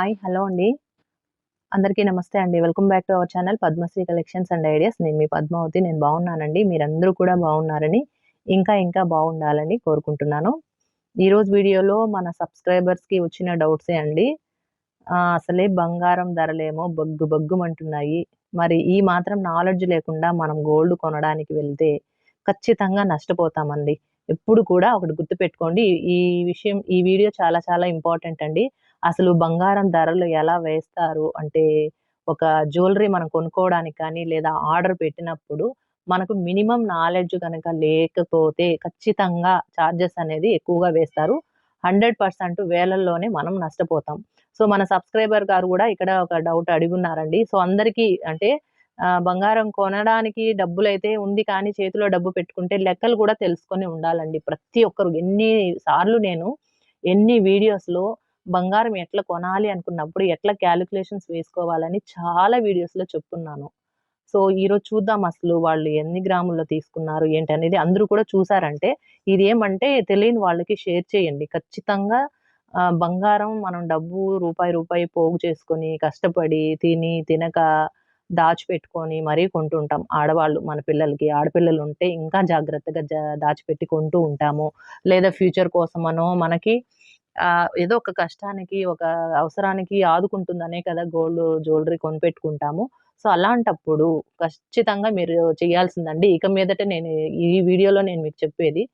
Hi. Hello అండి. అందరికీ నమస్తే అండి. Welcome back to our channel Padmashri collections and ideas. నేను మీ పద్మావతి. నేను బాగున్నానండి. మీరందరూ కూడా బాగున్నారని, ఇంకా బాగుండాలని కోరుకుంటున్నాను. ఈరోజు వీడియోలో మన సబ్స్క్రైబర్స్‌కి వచ్చిన డౌట్సే అండి. అసలే బంగారం ధరలేమో బగ్గుమంటున్నాయి. మరి ఈ మాత్రం నాలెడ్జ్ లేకుండా మనం గోల్డ్ కొనడానికి వెళ్తే ఖచ్చితంగా నష్టపోతామండి. ఎప్పుడు కూడా ఒకటి గుర్తుపెట్టుకోండి. ఈ విషయం ఈ వీడియో చాలా ఇంపార్టెంట్ అండి. అసలు బంగారం ధరలు ఎలా వేస్తారు అంటే, ఒక జ్యువెల్లరీ మనం కొనుక్కోవడానికి కానీ, లేదా ఆర్డర్ పెట్టినప్పుడు మనకు మినిమమ్ నాలెడ్జ్ గనక లేకపోతే ఖచ్చితంగా చార్జెస్ అనేది ఎక్కువగా వేస్తారు. 100% వేలల్లోనే మనం నష్టపోతాం. సో, మన సబ్స్క్రైబర్ గారు గూడా ఇక్కడ ఒక డౌట్ అడిగున్నారండి. సో, అందరికీ అంటే బంగారం కొనడానికి డబ్బులైతే ఉంది కానీ, చేతిలో డబ్బు పెట్టుకుంటే లెక్కలు గూడా తెలుసుకొని ఉండాలండి. ప్రతి ఒక్కరు ఎన్ని సార్లు నేను ఎన్ని వీడియోస్‌లో బంగారం ఎట్లా కొనాలి అనుకున్నప్పుడు, ఎట్లా కాలిక్యులేషన్స్ వేసుకోవాలని చాలా వీడియోస్‌లో చెప్తున్నాను. సో, ఈరోజు చూద్దాం అసలు వాళ్ళు ఎన్ని గ్రాముల్లో తీసుకున్నారు ఏంటనేది అందరూ కూడా చూసారంటే, ఇదేమంటే తెలియని వాళ్ళకి షేర్ చేయండి. ఖచ్చితంగా బంగారం మనం డబ్బు రూపాయి పోగు చేసుకొని, కష్టపడి, తినక, దాచిపెట్టుకొని మరీ కొంటుంటాం. ఆడవాళ్ళు మన పిల్లలకి, ఆడపిల్లలుంటే ఇంకా జాగ్రత్తగా దాచిపెట్టి కొంటూ ఉంటాము. లేదా ఫ్యూచర్ కోసమనో మనకి ఏదో ఒక కష్టానికి, ఒక అవసరానికి ఆదుకుంటుందనే కదా గోల్డ్ జ్యువెల్లరీ కొనిపెట్టుకుంటాము. సో, అలాంటప్పుడు ఖచ్చితంగా మీరు చేయాల్సిందండి. ఇక మీదట నేను ఈ వీడియోలో నేను మీకు చెప్పేది,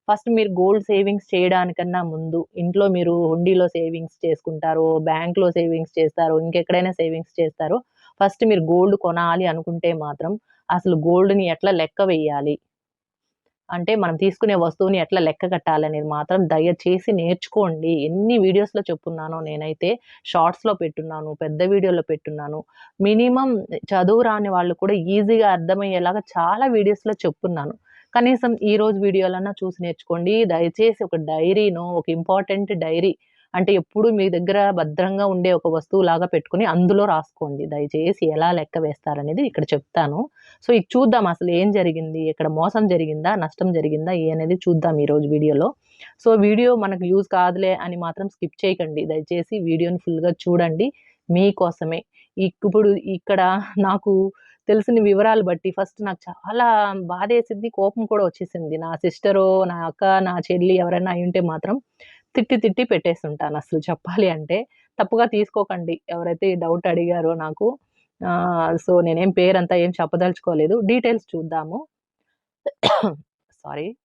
ఫస్ట్ మీరు గోల్డ్ సేవింగ్స్ చేయడానికన్నా ముందు ఇంట్లో మీరు హుండీలో సేవింగ్స్ చేసుకుంటారో, బ్యాంక్‌లో సేవింగ్స్ చేస్తారో, ఇంకెక్కడైనా సేవింగ్స్ చేస్తారో, ఫస్ట్ మీరు గోల్డ్ కొనాలి అనుకుంటే మాత్రం అసలు గోల్డ్‌ని ఎట్లా లెక్క వేయాలి? అంటే మనం తీసుకునే వస్తువుని ఎట్లా లెక్క కట్టాలనేది మాత్రం దయచేసి నేర్చుకోండి. ఎన్ని వీడియోస్‌లో చెప్పున్నానో నేనైతే. షార్ట్స్‌లో పెట్టున్నాను, పెద్ద వీడియోలో పెట్టున్నాను. మినిమమ్ చదువు రాని వాళ్ళు కూడా ఈజీగా అర్థమయ్యేలాగా చాలా వీడియోస్‌లో చెప్పున్నాను. కనీసం ఈరోజు వీడియోలన్నా చూసి నేర్చుకోండి. దయచేసి ఒక డైరీనో, ఒక ఇంపార్టెంట్ డైరీ అంటే ఎప్పుడు మీ దగ్గర భద్రంగా ఉండే ఒక వస్తువులాగా పెట్టుకొని అందులో రాసుకోండి. దయచేసి ఎలా లెక్క వేస్తారనేది ఇక్కడ చెప్తాను. సో, ఇది చూద్దాం అసలు ఏం జరిగింది? ఇక్కడ మోసం జరిగిందా? నష్టం జరిగిందా? అనేది చూద్దాం ఈరోజు వీడియోలో. సో, వీడియో మనకు యూజ్ కాదులే అని మాత్రం స్కిప్ చేయకండి. దయచేసి వీడియోని ఫుల్‌గా చూడండి. మీకోసమే. ఇప్పుడు ఇక్కడ నాకు తెలిసిన వివరాలు బట్టి ఫస్ట్ నాకు చాలా బాధేసింది. కోపం కూడా వచ్చేసింది. నా సిస్టరో, నా అక్క, నా చెల్లి ఎవరైనా అయ్యుంటే మాత్రం తిట్టి పెట్టేసుంటానసలు చెప్పాలి అంటే. తప్పుగా తీసుకోకండి. ఎవరైతే ఈ డౌట్ అడిగారో నాకు. సో, నేనేం పేరంతా ఏం చెప్పదలుచుకోలేదు. డీటెయిల్స్ చూద్దాము. సారీ.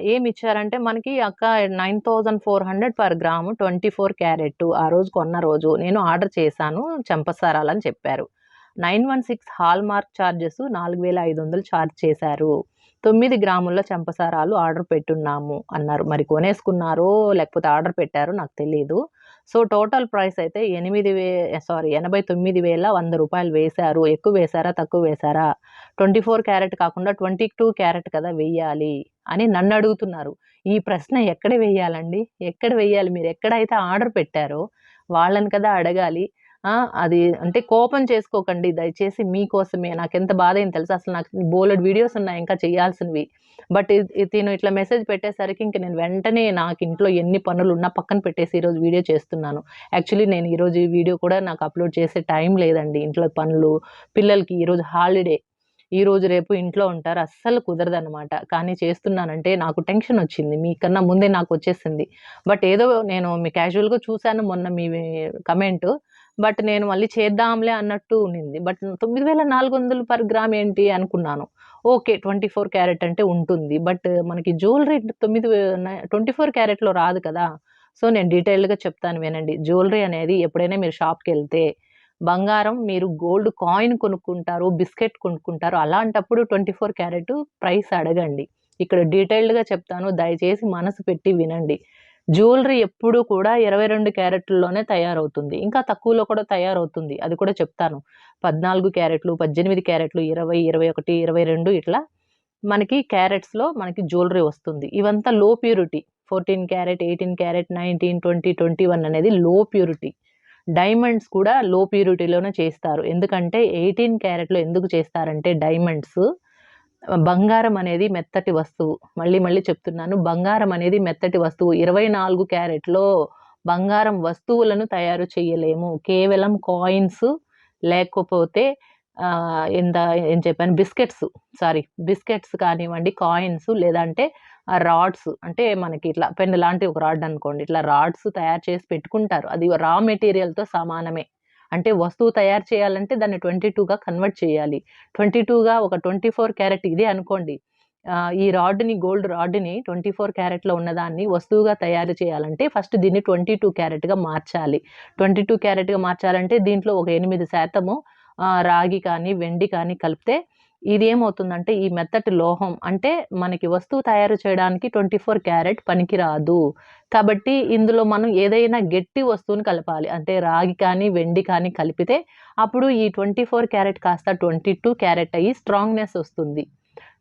ఏమిచ్చారంటే మనకి అక్క 9400 పర్ గ్రాము 24 క్యారెట్. ఆ రోజు కొన్న రోజు. నేను ఆర్డర్ చేశాను. చెంపసారాలని చెప్పారు. 916 హాల్‌మార్క్ చార్జెస్ 4500 చార్జ్ చేశారు. 9 గ్రాముల చెంపసారాలు ఆర్డర్ పెట్టున్నాము అన్నారు. మరి కొనేసుకున్నారో లేకపోతే ఆర్డర్ పెట్టారో నాకు తెలీదు. సో, టోటల్ ప్రైస్ అయితే 89,100 వేశారు. ఎక్కువ వేశారా? తక్కువ వేశారా? 24 క్యారెట్ కాకుండా 22 క్యారెట్ కదా వెయ్యాలి అని నన్నడుగుతున్నారు. ఈ ప్రశ్న ఎక్కడ వెయ్యాలండి? ఎక్కడ వెయ్యాలి? మీరెక్కడైతే ఆర్డర్ పెట్టారో వాళ్ళని కదా అడగాలి. అది అంటే కోపం చేసుకోకండి దయచేసి మీకోసమే. నాకెంత బాధయింది తెలుసా? అసలు నాకు బోలెడు వీడియోస్ ఉన్నాయి ఇంకా చేయాల్సినవి. బట్ తిను ఇట్లా మెసేజ్ పెట్టేసరికి ఇంక నేను వెంటనే నాకింట్లో ఎన్ని పనులున్నా పక్కన పెట్టేసి ఈరోజు వీడియో చేస్తున్నాను. యాక్చువల్లీ నేను ఈరోజు ఈ వీడియో కూడా నాకు అప్‌లోడ్ చేసే టైం లేదండి. ఇంట్లో పనులు, పిల్లలకి ఈరోజు హాలిడే. ఈరోజు, రేపు ఇంట్లో ఉంటారు. అస్సలు కుదరదనమాట. కానీ చేస్తున్నానంటే నాకు టెన్షనొచ్చింది. మీకన్నా ముందే నాకొచ్చేసింది. బట్ ఏదో నేను క్యాజువల్‌గా చూసాను మొన్న మీ కమెంటు. బట్ నేను మళ్ళీ చేద్దాంలే అన్నట్టు ఉన్నింది. బట్ 9400 పర్ గ్రామ్ ఏంటి అనుకున్నాను. ఓకే. 24 క్యారెట్ అంటే ఉంటుంది. బట్ మనకి జ్యువెల్లరీ 24 క్యారెట్‌లో రాదు కదా! సో, నేను డీటెయిల్డ్‌గా చెప్తాను వినండి. జ్యువెల్లరీ అనేది ఎప్పుడైనా మీరు షాప్‌కెళ్తే బంగారం మీరు గోల్డ్ కాయిన్ కొనుక్కుంటారు, బిస్కెట్ కొనుక్కుంటారు. అలాంటప్పుడు 24 క్యారెట్ ప్రైస్ అడగండి. ఇక్కడ డీటెయిల్డ్‌గా చెప్తాను. దయచేసి మనసు పెట్టి వినండి. జ్యువెల్లరీ ఎప్పుడూ కూడా 22 క్యారెట్‌ల్లోనే తయారవుతుంది. ఇంకా తక్కువలో కూడా తయారవుతుంది. అది కూడా చెప్తాను. 14 క్యారెట్లు, 18 క్యారెట్లు, 20, 21, 22 ఇట్లా మనకి క్యారెట్స్‌లో మనకి జ్యువెల్లరీ వస్తుంది. ఇవంతా లో ప్యూరిటీ. 14 క్యారెట్, 18 క్యారెట్, 19, 20, 21 అనేది లో ప్యూరిటీ. డైమండ్స్ కూడా లో ప్యూరిటీలోనే చేస్తారు. ఎందుకంటే 18 క్యారెట్‌లో ఎందుకు చేస్తారంటే డైమండ్స్ బంగారం అనేది మెత్తటి వస్తువు. మళ్ళీ చెప్తున్నాను. బంగారం అనేది మెత్తటి వస్తువు. 24 క్యారెట్‌లో బంగారం వస్తువులను తయారు చేయలేము. కేవలం కాయిన్స్ లేకపోతే ఏం చెప్పాను, బిస్కెట్స్ కానివ్వండి, కాయిన్స్ లేదంటే రాడ్స్, అంటే మనకి ఇట్లా పెన్ లాంటి ఒక రాడ్ అనుకోండి, ఇట్లా రాడ్స్ తయారు చేసి పెట్టుకుంటారు. అది రా మెటీరియల్‌తో సమానమే. అంటే వస్తువు తయారు చేయాలంటే దాన్ని 22గా కన్వర్ట్ చేయాలి. 22గా ఒక 24 క్యారెట్ ఇదే అనుకోండి. ఈ గోల్డ్ రాడ్‌ని 24 క్యారెట్‌లో ఉన్నదాన్ని వస్తువుగా తయారు చేయాలంటే ఫస్ట్ దీన్ని 22 క్యారెట్‌గా మార్చాలి. 22 క్యారెట్‌గా మార్చాలంటే దీంట్లో ఒక 8% రాగి కానీ, వెండి కానీ కలిపితే ఇదేమవుతుందంటే ఈ మెత్తటి లోహం, అంటే మనకి వస్తువు తయారు చేయడానికి 24 క్యారెట్ పనికిరాదు. కాబట్టి ఇందులో మనం ఏదైనా గట్టి వస్తువుని కలపాలి. అంటే రాగి కానీ, వెండి కానీ కలిపితే అప్పుడు ఈ 24 క్యారెట్ కాస్త 22 క్యారెట్ అయ్యి స్ట్రాంగ్‌నెస్ వస్తుంది.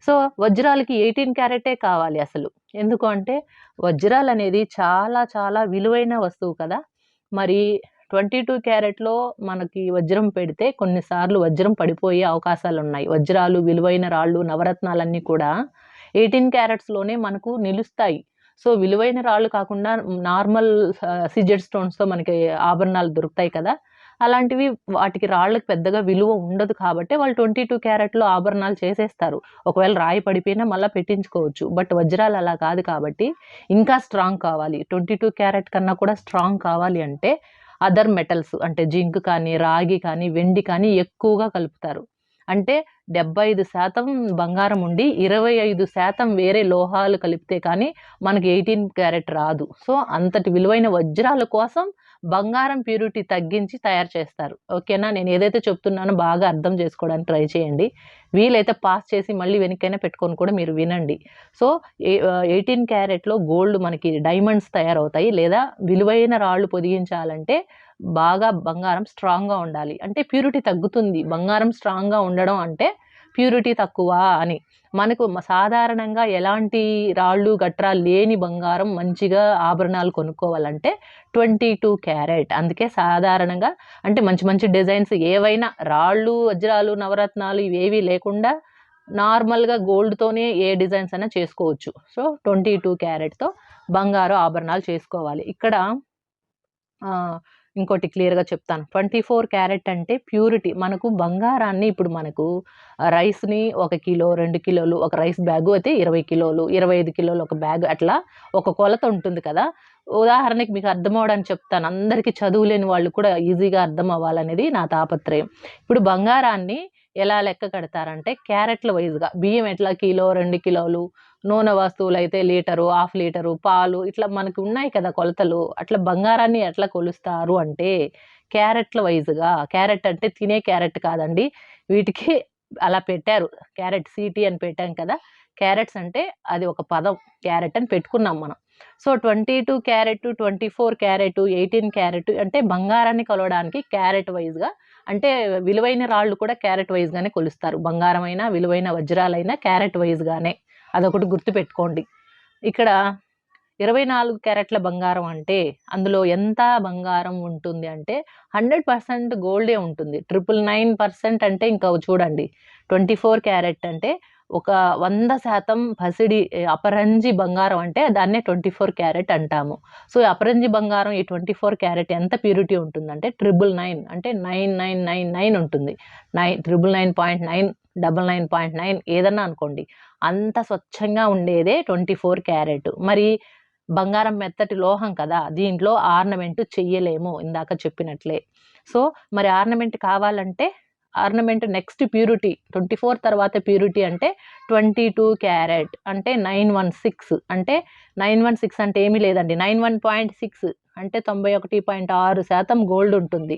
సో, వజ్రాలకి 18 క్యారెటే కావాలి అసలు. ఎందుకు అంటే వజ్రాలనేది చాలా చాలా విలువైన వస్తువు కదా! మరి 22 క్యారెట్‌లో మనకి వజ్రం పెడితే కొన్నిసార్లు వజ్రం పడిపోయే అవకాశాలున్నాయి. వజ్రాలు, విలువైన రాళ్ళు, నవరత్నాలన్నీ కూడా 18 క్యారెట్స్‌లోనే మనకు నిలుస్తాయి. సో, విలువైన రాళ్ళు కాకుండా నార్మల్ సీజెడ్ స్టోన్స్‌తో మనకి ఆభరణాలు దొరుకుతాయి కదా! అలాంటివి వాటికి రాళ్ళకి పెద్దగా విలువ ఉండదు కాబట్టి వాళ్ళు 22 క్యారెట్‌లో ఆభరణాలు చేసేస్తారు. ఒకవేళ రాయి పడిపోయినా మళ్ళా పెట్టించుకోవచ్చు. బట్ వజ్రాలు అలా కాదు కాబట్టి ఇంకా స్ట్రాంగ్ కావాలి. 22 క్యారెట్ కన్నా కూడా స్ట్రాంగ్ కావాలి అంటే అదర్ మెటల్స్ అంటే జింక్ కానీ, రాగి కానీ, వెండి కానీ ఎక్కువగా కలుపుతారు. అంటే 75% బంగారం ఉండి 25% వేరే లోహాలు కలిపితే కానీ మనకి 18 క్యారెట్ రాదు. సో, అంతటి విలువైన వజ్రాల కోసం బంగారం ప్యూరిటీ తగ్గించి తయారు చేస్తారు. ఓకేనా? నేను ఏదైతే చెప్తున్నానో బాగా అర్థం చేసుకోవడానికి ట్రై చేయండి. వీలైతే పాజ్ చేసి మళ్ళీ వెనక్కైనా పెట్టుకొని కూడా మీరు వినండి. సో, 18 క్యారెట్‌లో గోల్డ్ మనకి డైమండ్స్ తయారవుతాయి. లేదా విలువైన రాళ్ళు పొదిగించాలంటే బాగా బంగారం స్ట్రాంగ్‌గా ఉండాలి. అంటే ప్యూరిటీ తగ్గుతుంది. బంగారం స్ట్రాంగ్‌గా ఉండడం అంటే ప్యూరిటీ తక్కువ అని. మనకు సాధారణంగా ఎలాంటి రాళ్ళు, గట్రా లేని బంగారం మంచిగా ఆభరణాలు కొనుక్కోవాలంటే 22 క్యారెట్. అందుకే సాధారణంగా అంటే మంచి మంచి డిజైన్స్ ఏవైనా రాళ్ళు, వజ్రాలు, నవరత్నాలు ఇవేవి లేకుండా నార్మల్‌గా గోల్డ్‌తోనే ఏ డిజైన్స్ అయినా చేసుకోవచ్చు. సో, 22 క్యారెట్‌తో బంగారు ఆభరణాలు చేసుకోవాలి. ఇక్కడ ఇంకోటి క్లియర్‌గా చెప్తాను. 24 క్యారెట్ అంటే ప్యూరిటీ. మనకు బంగారాన్ని ఇప్పుడు మనకు రైస్‌ని 1 కిలో, 2 కిలోలు ఒక రైస్ బ్యాగు అయితే 20 కిలోలు, 25 కిలోలు ఒక బ్యాగ్ అట్లా ఒక కొలత ఉంటుంది కదా! ఉదాహరణకి మీకు అర్థమవ్వడానికి చెప్తాను. అందరికీ చదువు లేని వాళ్ళు కూడా ఈజీగా అర్థం అవ్వాలనేది నా తాపత్రయం. ఇప్పుడు బంగారాన్ని ఎలా లెక్క కడతారంటే క్యారెట్‌ల వైస్‌గా బియ్యం ఎట్లా కిలో, 2 కిలోలు, నూనె వస్తువులైతే లీటరు, హాఫ్ లీటరు, పాలు ఇట్లా మనకు ఉన్నాయి కదా కొలతలు. అట్లా బంగారాన్ని ఎట్లా కొలుస్తారు అంటే క్యారెట్‌ల వైస్‌గా. క్యారెట్ అంటే తినే క్యారెట్ కాదండి. వీటికి అలా పెట్టారు. క్యారెట్ సీటీ అని పెట్టాం కదా! క్యారెట్స్ అంటే అది ఒక పదం. క్యారెట్ అని పెట్టుకున్నాం మనం. సో, 22 క్యారెట్, 24 క్యారెట్, 18 క్యారెట్ అంటే బంగారాన్ని కొలవడానికి క్యారెట్ వైస్‌గా, అంటే విలువైన రాళ్ళు కూడా క్యారెట్ వైస్‌గానే కొలుస్తారు. బంగారమైనా, విలువైన వజ్రాలైనా క్యారెట్ వైస్‌గానే. అదొకటి గుర్తుపెట్టుకోండి. ఇక్కడ 24 క్యారెట్ల బంగారం అంటే అందులో ఎంత బంగారం ఉంటుంది అంటే 100% గోల్డే ఉంటుంది. 999% అంటే ఇంకా చూడండి. 24 క్యారెట్ అంటే ఒక 100% పసిడి అపరంజి బంగారం అంటే దాన్నే 24 క్యారెట్ అంటాము. సో, ఈ అపరంజి బంగారం ఈ 24 క్యారెట్ ఎంత ప్యూరిటీ ఉంటుందంటే 999 అంటే 9999 ఉంటుంది. 999.9, 99.9 ఏదన్నా అనుకోండి. అంత స్వచ్ఛంగా ఉండేదే 24 క్యారెట్. మరి బంగారం మెత్తటి లోహం కదా! దీంట్లో ఆర్నమెంట్ చెయ్యలేము ఇందాక చెప్పినట్లే. సో, మరి ఆర్నమెంట్ కావాలంటే ఆర్నమెంట్ నెక్స్ట్ ప్యూరిటీ 24 తర్వాత ప్యూరిటీ అంటే 22 క్యారెట్ అంటే 916 అంటే 916 అంటే ఏమీ లేదండి. 91.6 అంటే 91.6% గోల్డ్ ఉంటుంది.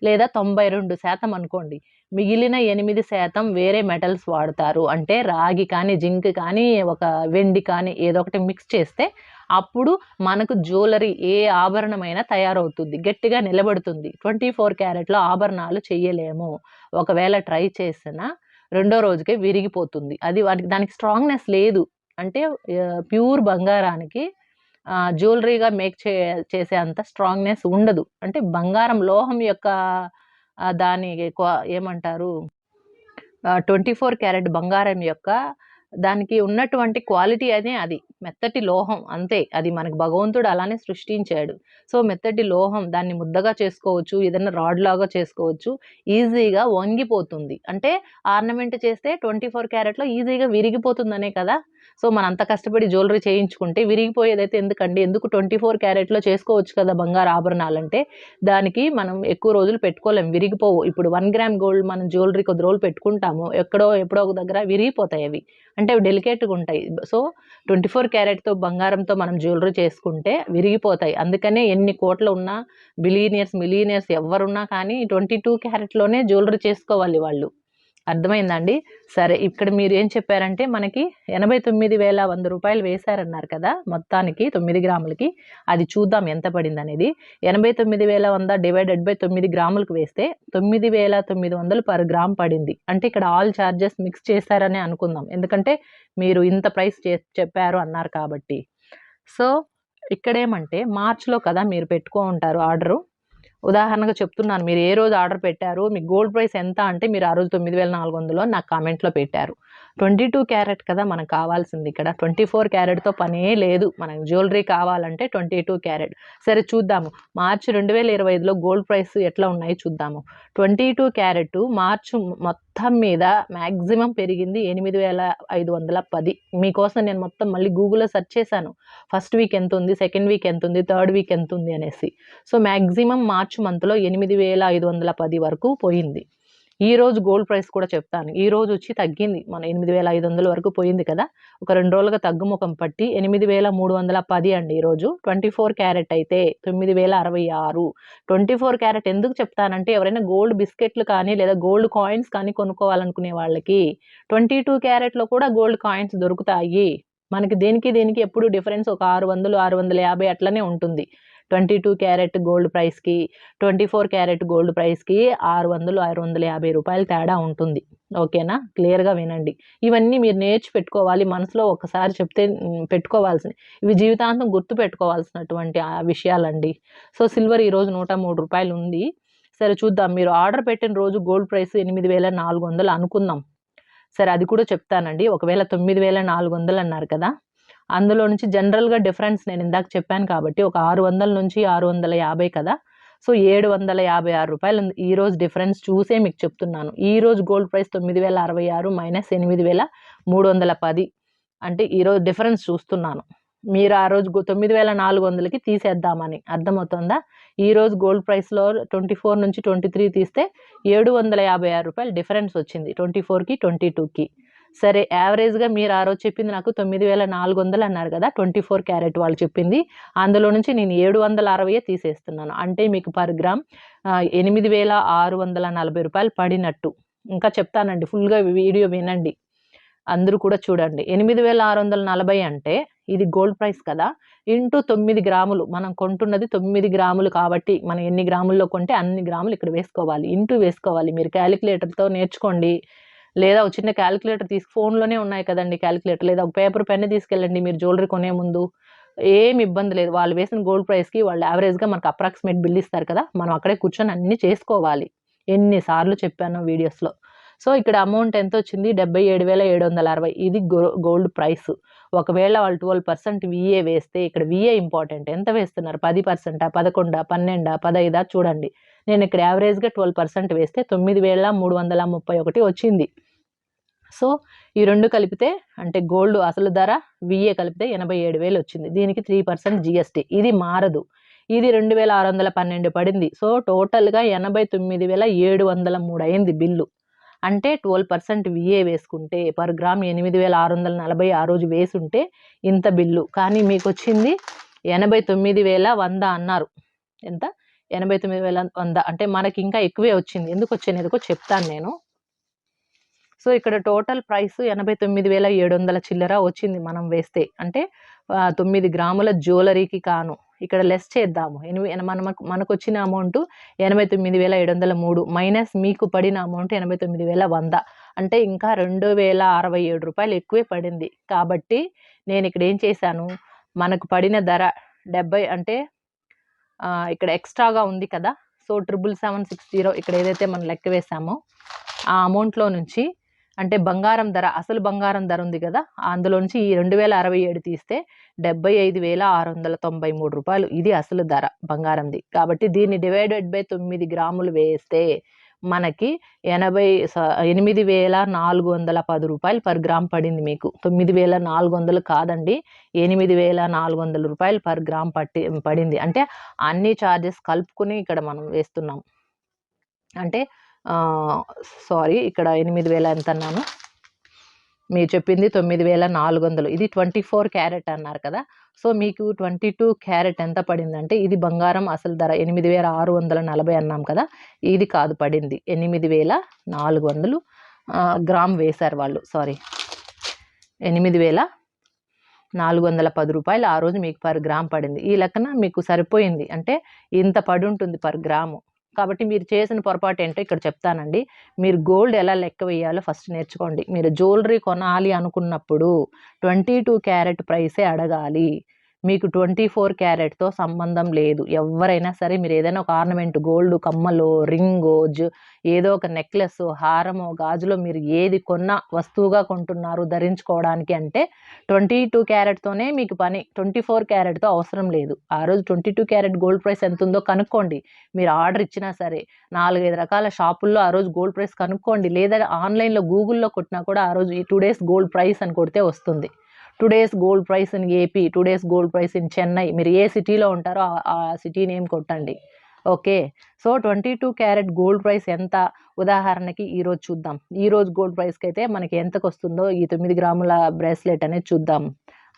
లేదా 92% అనుకోండి. మిగిలిన 8% వేరే మెటల్స్ వాడతారు. అంటే రాగి కానీ, జింక్ కానీ, ఒక వెండి కానీ ఏదో ఒకటి మిక్స్ చేస్తే అప్పుడు మనకు జ్యువెల్లరీ ఏ ఆభరణమైనా తయారవుతుంది. గట్టిగా నిలబడుతుంది. 24 క్యారెట్‌లో ఆభరణాలు చెయ్యలేము. ఒకవేళ ట్రై చేసినా రెండో రోజుకే విరిగిపోతుంది. అది దానికి స్ట్రాంగ్‌నెస్ లేదు. అంటే ప్యూర్ బంగారానికి జ్యువెల్లరీగా మేక్ చేసే అంత స్ట్రాంగ్‌నెస్ ఉండదు. అంటే బంగారం లోహం యొక్క దాని ఏమంటారు 24 క్యారెట్ బంగారం యొక్క దానికి ఉన్నటువంటి క్వాలిటీ అనే అది. మెత్తటి లోహం అంతే. అది మనకు భగవంతుడు అలానే సృష్టించాడు. సో, మెత్తటి లోహం దాన్ని ముద్దగా చేసుకోవచ్చు. ఏదన్నా రాడ్‌లాగా చేసుకోవచ్చు. ఈజీగా వంగిపోతుంది. అంటే ఆర్నమెంట్ చేస్తే 24 క్యారెట్‌లో ఈజీగా విరిగిపోతుందనే కదా! సో, మనంత కష్టపడి జ్యువెలరీ చేయించుకుంటే విరిగిపోయేదైతే ఎందుకండి? ఎందుకు 24 క్యారెట్‌లో చేసుకోవచ్చు కదా! బంగారు ఆభరణాలంటే. దానికి మనం ఎక్కువ రోజులు పెట్టుకోలేం. విరిగిపోవు. ఇప్పుడు 1 గ్రామ్ గోల్డ్ మనం జ్యువెలరీ కొద్ది రోజులు పెట్టుకుంటాము. ఎప్పుడో ఒక దగ్గర విరిగిపోతాయవి. అంటే అవి డెలికేట్‌గుంటాయి. సో, 24 క్యారెట్‌తో బంగారంతో మనం జ్యువెలరీ చేసుకుంటే విరిగిపోతాయి. అందుకనే ఎన్ని కోట్లు ఉన్నా బిలియనియర్స్, మిలియనియర్స్ ఎవ్వరున్నా కానీ 22 క్యారెట్‌లోనే జ్యువెలరీ చేసుకోవాలి వాళ్ళు. అర్థమైందా అండి? సరే. ఇక్కడ మీరేం చెప్పారంటే మనకి రూ. 89,100 వేశారన్నారు కదా! మొత్తానికి 9 గ్రాములకి. అది చూద్దాం ఎంత పడిందనేది. 89,100 డివైడెడ్ బై 9 గ్రాములకు వేస్తే 9,900 పర్ గ్రామ్ పడింది. అంటే ఇక్కడ ఆల్ చార్జెస్ మిక్స్ చేశారనే అనుకుందాం. ఎందుకంటే మీరు ఇంత ప్రైస్ చెప్పారు అన్నారు కాబట్టి. సో, ఇక్కడేమంటే మార్చ్‌లో కదా మీరు పెట్టుకో ఉంటారు ఆర్డరు. ఉదాహరణగా చెప్తున్నాను. మీరు ఏ రోజు ఆర్డర్ పెట్టారు? మీకు గోల్డ్ ప్రైస్ ఎంత అంటే మీరు ఆ రోజు 9,400 నాకు కామెంట్‌లో పెట్టారు. 22 క్యారెట్ కదా మనకు కావాల్సింది ఇక్కడ. 24 క్యారెట్‌తో పనే లేదు. మనకు జ్యువెలరీ కావాలంటే 22 క్యారెట్. సరే చూద్దాము. మార్చి 2025లో గోల్డ్ ప్రైస్ ఎట్లా ఉన్నాయో చూద్దాము. 22 క్యారెట్ మార్చి మొత్తం మీద మాక్సిమం పెరిగింది 8,510. మీకోసం నేను మొత్తం మళ్ళీ గూగుల్‌లో సెర్చ్ చేశాను. ఫస్ట్ వీక్ ఎంతుంది? సెకండ్ వీక్ ఎంతుంది? థర్డ్ వీక్ ఎంతుంది అనేసి. సో, మాక్సిమం మార్చ్ మంత్‌లో 8,510 వరకు పోయింది. ఈరోజు గోల్డ్ ప్రైస్ కూడా చెప్తాను. ఈరోజు వచ్చి తగ్గింది. మన 8,500 వరకు పోయింది కదా! ఒక 2 రోజులుగా తగ్గుముఖం పట్టి 8,310 అండి ఈరోజు. 24 క్యారెట్ అయితే 9,066. 24 క్యారెట్ ఎందుకు చెప్తానంటే ఎవరైనా గోల్డ్ బిస్కెట్‌లు కానీ లేదా గోల్డ్ కాయిన్స్ కానీ కొనుక్కోవాలనుకునే వాళ్ళకి 22 క్యారెట్‌లో కూడా గోల్డ్ కాయిన్స్ దొరుకుతాయి. మనకి దేనికి ఎప్పుడు డిఫరెన్స్ ఒక 600, 650 అట్లనే ఉంటుంది. 22 క్యారెట్ గోల్డ్ ప్రైస్‌కి, 24 క్యారెట్ గోల్డ్ ప్రైస్‌కి 600, 650 తేడా ఉంటుంది. ఓకేనా? క్లియర్‌గా వినండి. ఇవన్నీ మీరు పెట్టుకోవాలి. మనసులో ఒక్కసారి చెప్తే పెట్టుకోవాల్సినయి. ఇవి జీవితాంతం గుర్తుపెట్టుకోవాల్సినటువంటి విషయాలండి. సో, సిల్వర్ ఈరోజు రూ. 103 ఉంది. సరే చూద్దాం. మీరు ఆర్డర్ పెట్టిన రోజు గోల్డ్ ప్రైస్ 8,400 అనుకుందాం. సరే అది కూడా చెప్తానండి. ఒకవేళ 9,400 అన్నారు కదా! అందులో నుంచి జనరల్‌గా డిఫరెన్స్ నేను ఇందాక చెప్పాను కాబట్టి ఒక 600 నుంచి 650 కదా! సో, రూ. 756 ఉంది. ఈరోజు డిఫరెన్స్ చూసే మీకు చెప్తున్నాను. ఈరోజు గోల్డ్ ప్రైస్ 9,066 మైనస్ 8,310 అంటే ఈరోజు డిఫరెన్స్ చూస్తున్నాను. మీరు ఆ రోజు 9,400కి తీసేద్దామని. అర్థమవుతుందా? ఈరోజు గోల్డ్ ప్రైస్‌లో 24 నుంచి 23 తీస్తే రూ. 756 డిఫరెన్స్ వచ్చింది. 24కి, 22కి. సరే యావరేజ్‌గా మీరు ఆ రోజు చెప్పింది నాకు 9,400 అన్నారు కదా! 24 క్యారెట్ వాళ్ళు చెప్పింది. అందులో నుంచి నేను 760 తీసేస్తున్నాను. అంటే మీకు పర్ గ్రామ్ రూ. 8,640 పడినట్టు. ఇంకా చెప్తానండి. ఫుల్‌గా వీడియో వినండి. అందరూ కూడా చూడండి. 8,640 అంటే ఇది గోల్డ్ ప్రైస్ కదా! ఇంటూ 9 గ్రాములు. మనం కొంటున్నది 9 గ్రాములు కాబట్టి మనం ఎన్ని గ్రాముల్లో కొంటే అన్ని గ్రాములు ఇక్కడ వేసుకోవాలి. ఇంటూ వేసుకోవాలి. మీరు కాలిక్యులేటర్‌తో నేర్చుకోండి. లేదా ఒక చిన్న కాలిక్యులేటర్ ఫోన్‌లోనే ఉన్నాయి కదండీ కాలిక్యులేటర్. లేదా ఒక పేపర్, పెన్ తీసుకెళ్ళండి మీరు జ్యువెలరీ కొనే ముందు. ఏమి ఇబ్బంది లేదు. వాళ్ళు వేసిన గోల్డ్ ప్రైస్‌కి వాళ్ళు యావరేజ్‌గా మనకు అప్రాక్సిమేట్ బిల్ ఇస్తారు కదా! మనం అక్కడే కూర్చొని అన్నీ చేసుకోవాలి. ఎన్ని సార్లు చెప్పానో వీడియోస్‌లో. సో, ఇక్కడ అమౌంట్ ఎంతొచ్చింది? 77,760 ఇది గోల్డ్ ప్రైస్. ఒకవేళ వాళ్ళు 12% వీఏ వేస్తే ఇక్కడ వీఏ ఇంపార్టెంట్. ఎంత వేస్తున్నారు? 10%, 11, 12, 15 చూడండి. నేను ఇక్కడ యావరేజ్‌గా 12% వేస్తే 9,331 వచ్చింది. సో, ఈ 2 కలిపితే అంటే గోల్డ్ అసలు ధర, వీఏ కలిపితే 87,000 వచ్చింది. దీనికి 3% జీఎస్టీ. ఇది మారదు. ఇది 2,612 పడింది. సో, టోటల్‌గా 89,703 అయింది బిల్లు. అంటే 12% వీఏ వేసుకుంటే పర్ గ్రామ్ 8,640 ఆ రోజు వేసుంటే ఇంత బిల్లు. కానీ మీకొచ్చింది 89,100 అన్నారు. ఎంత? 89,100 అంటే మనకింకా ఎక్కువే వచ్చింది. ఎందుకొచ్చినదో చెప్తాను నేను. సో, ఇక్కడ టోటల్ ప్రైస్ 89,700 చిల్లర వచ్చింది మనం వేస్తే. అంటే 9 గ్రాముల జ్యువెలరీకి కాను. ఇక్కడ లెస్ చేద్దాము. మనకొచ్చిన అమౌంట్ 89,703 మైనస్ మీకు పడిన అమౌంట్ 89,100 అంటే ఇంకా రూ. 2,067 ఎక్కువే పడింది. కాబట్టి నేనిక్కడ ఏం చేశాను, మనకు పడిన ధర 70 అంటే ఇక్కడ ఎక్స్‌ట్రాగా ఉంది కదా! సో, 77760 ఇక్కడ ఏదైతే మనం లెక్క వేసామో ఆ అమౌంట్‌లో నుంచి అంటే బంగారం ధర, అసలు బంగారం ధర ఉంది కదా, అందులోంచి ఈ 2067 తీస్తే 75,693 రూపాయలు. ఇది అసలు ధర బంగారంది. కాబట్టి దీన్ని డివైడెడ్ బై 9 గ్రాములు వేస్తే మనకి 8,410 రూపాయలు పర్ గ్రామ్ పడింది మీకు. 9,400 కాదండి, 8,400 రూపాయలు పర్ గ్రామ్ పడింది. అంటే అన్ని ఛార్జెస్ కలుపుకుని ఇక్కడ మనం వేస్తున్నాం. అంటే సారీ, ఇక్కడ 8,000 ఎంత అన్నాను, మీరు చెప్పింది 9,400. ఇది 24 క్యారెట్ అన్నారు కదా. సో మీకు 22 క్యారెట్ ఎంత పడిందంటే, ఇది బంగారం అసలు ధర 8,640 అన్నాం కదా, ఇది కాదు పడింది, 8,400 గ్రామ్ వేశారు వాళ్ళు. సారీ, 8,410 రూపాయలు ఆ రోజు మీకు పర్ గ్రామ్ పడింది. ఈ లెక్కన మీకు సరిపోయింది. అంటే ఇంత పడి ఉంటుంది పర్ గ్రాము. కాబట్టి మీరు చేసిన పొరపాటు ఏంటో ఇక్కడ చెప్తానండి. మీరు గోల్డ్ ఎలా లెక్క వేయాలో ఫస్ట్ నేర్చుకోండి. మీరు జ్యువెలరీ కొనాలి అనుకున్నప్పుడు 22 క్యారెట్ ప్రైసే అడగాలి. మీకు 24 క్యారెట్తో సంబంధం లేదు. ఎవరైనా సరే మీరు ఏదైనా ఒక ఆర్నమెంట్, గోల్డ్ కమ్మలో, రింగో, ఏదో ఒక నెక్లెస్, హారమో, గాజులో మీరు ఏది కొన్నా వస్తువుగా కొంటున్నారు ధరించుకోవడానికి అంటే 22 క్యారెట్తోనే మీకు పని. 24 క్యారెట్తో అవసరం లేదు. ఆ రోజు 22 క్యారెట్ గోల్డ్ ప్రైస్ ఎంత ఉందో కనుక్కోండి. మీరు ఆర్డర్ ఇచ్చినా సరే 4-5 రకాల షాపుల్లో ఆ రోజు గోల్డ్ ప్రైస్ కనుక్కోండి. లేదా ఆన్లైన్లో గూగుల్లో కొట్టినా కూడా ఆ రోజు 2 days గోల్డ్ ప్రైస్ అని కొడితే వస్తుంది. 2 days gold price in AP, 2 days gold price in Chennai, మీరు ఏ సిటీలో ఉంటారో ఆ సిటీ నేమ్ కొట్టండి. Okay. So 22 carat gold price ఎంత, ఉదాహరణకి ఈరోజు చూద్దాం. ఈరోజు గోల్డ్ ప్రైస్కి అయితే మనకి ఎంతకు వస్తుందో ఈ 9 గ్రాముల బ్రేస్లెట్ అనేది చూద్దాం.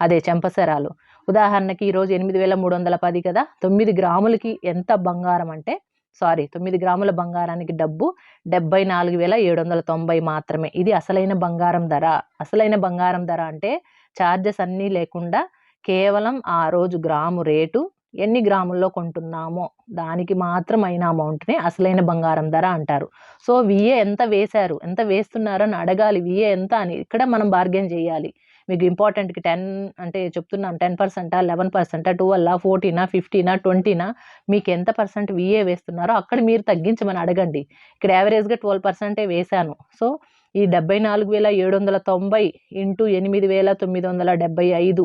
అదే చెంపసరాలు. ఉదాహరణకి ఈరోజు 8,310 కదా, 9 గ్రాములకి ఎంత బంగారం అంటే, సారీ 9 గ్రాముల బంగారానికి డబ్బు 74,790 మాత్రమే. ఇది అసలైన బంగారం ధర. అసలైన బంగారం ధర అంటే ఛార్జెస్ అన్నీ లేకుండా కేవలం ఆ రోజు గ్రాము రేటు, ఎన్ని గ్రాముల్లో కొంటున్నామో దానికి మాత్రం అయిన అమౌంట్ని అసలైన బంగారం ధర అంటారు. సో విఏ ఎంత వేశారు, ఎంత వేస్తున్నారని అడగాలి. విఏ ఎంత అని ఇక్కడ మనం బార్గెన్ చేయాలి. మీకు ఇంపార్టెంట్కి 10 అంటే చెప్తున్నాం, 10%, 11%, 12, 14, 15, 20 మీకు ఎంత పర్సెంట్ విఏ వేస్తున్నారో అక్కడ మీరు తగ్గించమని అడగండి. ఇక్కడ యావరేజ్గా 12% వేశాను. సో ఈ 74,790 ఇంటూ 8,975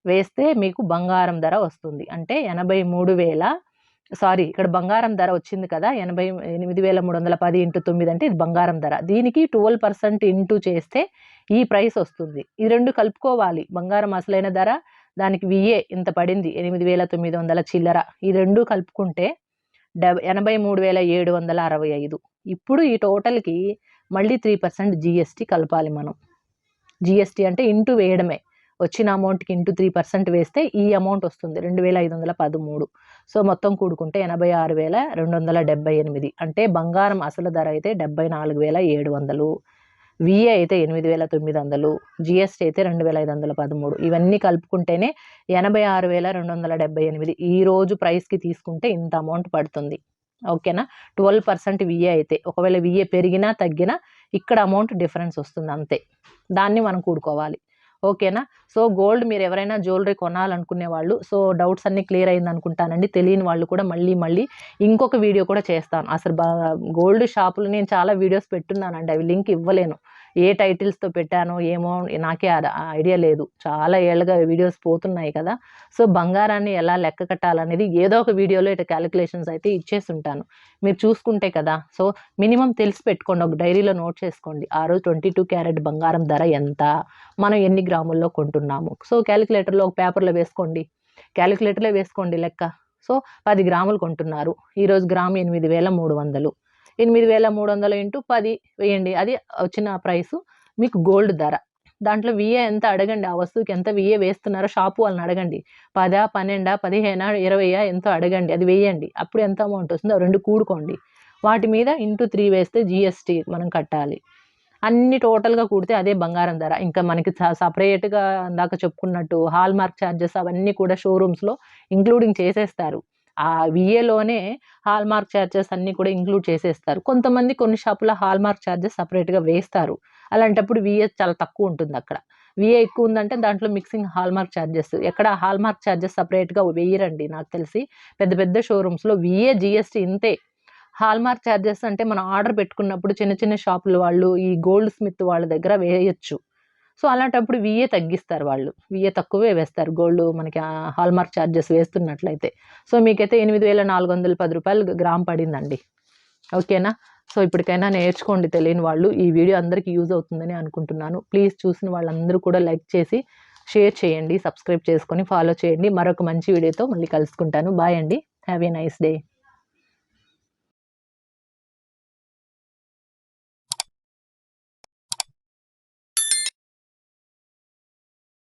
వేస్తే మీకు బంగారం ధర వస్తుంది. అంటే 83,000, సారీ ఇక్కడ బంగారం ధర వచ్చింది కదా, 88,310 ఇంటూ 9 అంటే ఇది బంగారం ధర. దీనికి 12% ఇంటూ చేస్తే ఈ ప్రైస్ వస్తుంది. ఈ రెండు కలుపుకోవాలి. బంగారం అసలైన ధర, దానికి విఏ ఇంత పడింది 8,900 చిల్లర, ఈ రెండు కలుపుకుంటే 83,765. ఇప్పుడు ఈ టోటల్కి మళ్ళీ 3% జిఎస్టీ కలపాలి మనం. జిఎస్టీ అంటే ఇంటూ వేయడమే, వచ్చిన అమౌంట్కి ఇంటూ 3% వేస్తే ఈ అమౌంట్ వస్తుంది 2,513. సో మొత్తం కూడుకుంటే 86,278. అంటే బంగారం అసలు ధర అయితే 74,700, విఏ అయితే 8,900, జిఎస్టీ అయితే 2,513. ఇవన్నీ కలుపుకుంటేనే 86,278. ఈ రోజు ప్రైస్కి తీసుకుంటే ఇంత అమౌంట్ పడుతుంది. ఓకేనా. 12% విఏ అయితే, ఒకవేళ విఏ పెరిగినా తగ్గినా ఇక్కడ అమౌంట్ డిఫరెన్స్ వస్తుంది అంతే. దాన్ని మనం కూడుకోవాలి. ఓకేనా. సో గోల్డ్ మీరు ఎవరైనా జ్యువెలరీ కొనాలనుకునే వాళ్ళు, సో డౌట్స్ అన్నీ క్లియర్ అయింది అనుకుంటానండి. తెలియని వాళ్ళు కూడా మళ్ళీ ఇంకొక వీడియో కూడా చేస్తాను. అసలు గోల్డ్ షాపులు నేను చాలా వీడియోస్ పెట్టున్నానండి, అవి లింక్ ఇవ్వలేను. ఏ టైటిల్స్తో పెట్టానో ఏమో నాకే ఐడియా లేదు. చాలా ఏళ్ళగా వీడియోస్ పోతున్నాయి కదా. సో బంగారాన్ని ఎలా లెక్క కట్టాలనేది ఏదో ఒక వీడియోలో ఇట్లా క్యాలిక్యులేషన్స్ అయితే ఇచ్చేసి ఉంటాను, మీరు చూసుకుంటే కదా. సో మినిమం తెలిసి పెట్టుకోండి, ఒక డైరీలో నోట్ చేసుకోండి. ఆ రోజు 22 క్యారెట్ బంగారం ధర ఎంత, మనం ఎన్ని గ్రాముల్లో కొంటున్నాము. సో క్యాలిక్యులేటర్లో ఒక పేపర్లో వేసుకోండి, క్యాలిక్యులేటర్లో వేసుకోండి లెక్క. సో 10 గ్రాములు కొంటున్నారు, ఈరోజు గ్రాము 8,300. 8,300 ఇంటూ 10 వేయండి, అది వచ్చిన ప్రైసు మీకు గోల్డ్ ధర. దాంట్లో విఏ ఎంత అడగండి, ఆ వస్తువుకి ఎంత విఏ వేస్తున్నారో షాపు వాళ్ళని అడగండి. 10, 12, 15, 20 ఎంతో అడగండి, అది వేయండి. అప్పుడు ఎంత అమౌంట్ వస్తుందో 2 కూడుకోండి. వాటి మీద ఇంటూ 3 వేస్తే జిఎస్టీ మనం కట్టాలి. అన్ని టోటల్గా కూడితే అదే బంగారం ధర. ఇంకా మనకి సపరేట్గా ఇందాక చెప్పుకున్నట్టు హాల్ మార్క్ ఛార్జెస్ అవన్నీ కూడా షోరూమ్స్లో ఇంక్లూడింగ్ చేసేస్తారు. ఆ విఏలోనే హాల్ మార్క్ ఛార్జెస్ అన్నీ కూడా ఇంక్లూడ్ చేసేస్తారు. కొంతమంది కొన్ని షాపులో హాల్ మార్క్ ఛార్జెస్ సపరేట్గా వేస్తారు. అలాంటప్పుడు విఏ చాలా తక్కువ ఉంటుంది అక్కడ. విఏ ఎక్కువ ఉందంటే దాంట్లో మిక్సింగ్ హాల్ మార్క్ ఛార్జెస్. ఎక్కడ హాల్ మార్క్ ఛార్జెస్ సపరేట్గా వేయరండి నాకు తెలిసి. పెద్ద పెద్ద షోరూమ్స్లో విఏ జిఎస్టీ ఇంతే, హాల్మార్క్ ఛార్జెస్ అంటే మనం ఆర్డర్ పెట్టుకున్నప్పుడు చిన్న చిన్న షాపుల వాళ్ళు ఈ గోల్డ్ స్మిత్ వాళ్ళ దగ్గర వేయొచ్చు. సో అలాంటప్పుడు విఏ తగ్గిస్తారు వాళ్ళు. విఏ తక్కువే వేస్తారు గోల్డ్ మనకి హాల్మార్క్ ఛార్జెస్ వేస్తున్నట్లయితే. సో మీకైతే రూ. 8,410 గ్రామ్ పడిందండి. ఓకేనా? సో ఇప్పటికైనా నేర్చుకోండి తెలియని వాళ్ళు. ఈ వీడియో అందరికీ యూజ్ అవుతుందని అనుకుంటున్నాను. ప్లీజ్ చూసిన వాళ్ళందరూ కూడా లైక్ చేసి షేర్ చేయండి, సబ్స్క్రైబ్ చేసుకొని ఫాలో చేయండి. మరొక మంచి వీడియోతో మళ్ళీ కలుసుకుంటాను. బాయ్ అండి. Have a nice day.